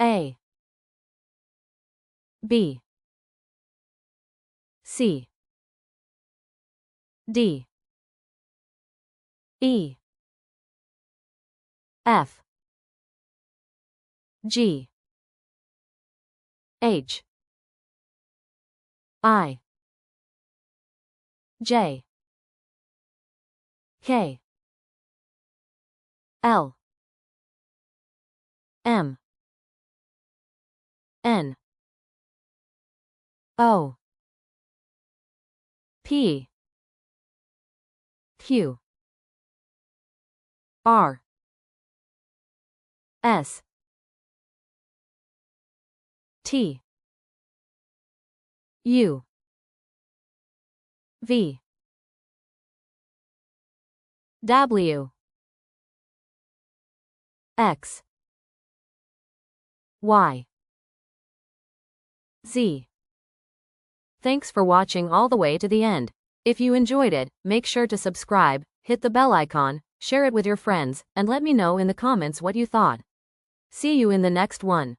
A, B, C, D, E, F, G, H, I, J, K, L, M, N, O, P, Q, R, S, T, U, V, W, X, Y, Z. Thanks for watching all the way to the end. If you enjoyed it, make sure to subscribe, hit the bell icon, share it with your friends, and let me know in the comments what you thought. See you in the next one.